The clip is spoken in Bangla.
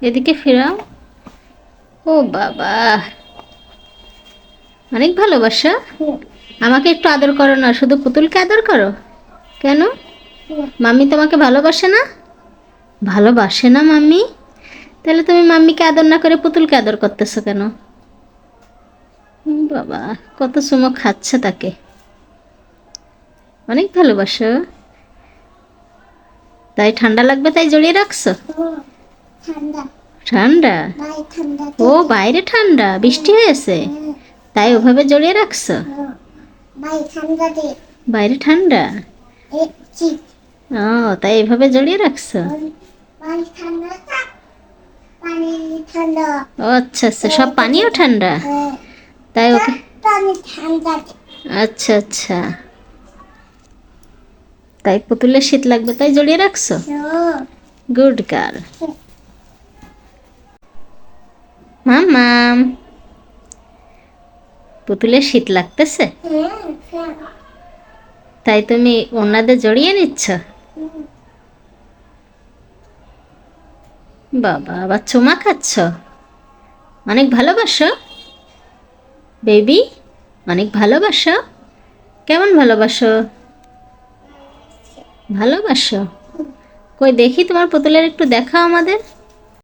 এদিকে ফেরাও। ও বাবা, অনেক ভালোবাসা। আমাকে একটু আদর করো না, শুধু পুতুলকে আদর করো কেন? মাম্মি তোমাকে ভালোবাসে না? ভালোবাসে না মাম্মি? তাহলে তুমি মাম্মিকে আদর না করে পুতুলকে আদর করতেছো কেন? বাবা, কত চুমো খাচ্ছে তাকে, অনেক ভালোবাসো। তাই ঠান্ডা লাগবে তাই জড়িয়ে রাখছো? ঠান্ডা? ও বাইরে ঠান্ডা, বৃষ্টি হয়েছে তাই ওভাবে জড়িয়ে রাখছো? বাইরে ঠান্ডা, ও তাই এভাবে জড়িয়ে রাখছো। ও আচ্ছা আচ্ছা, সব পানিও ঠান্ডা তাই ওকে। আচ্ছা আচ্ছা, তাই পুতুলের শীত লাগবে তাই জড়িয়ে রাখছো। Good girl. মাম্মাম, পুতুলের শীত লাগতেছে তাই তুমি ওনাদের জড়িয়ে নিচ্ছ? বাবা, আবার চুমা খাচ্ছ? অনেক ভালোবাসো বেবি, অনেক ভালোবাসো? কেমন ভালোবাসো? ভালোবাসো? কই দেখি তোমার পুতুলের একটু দেখাও আমাদের।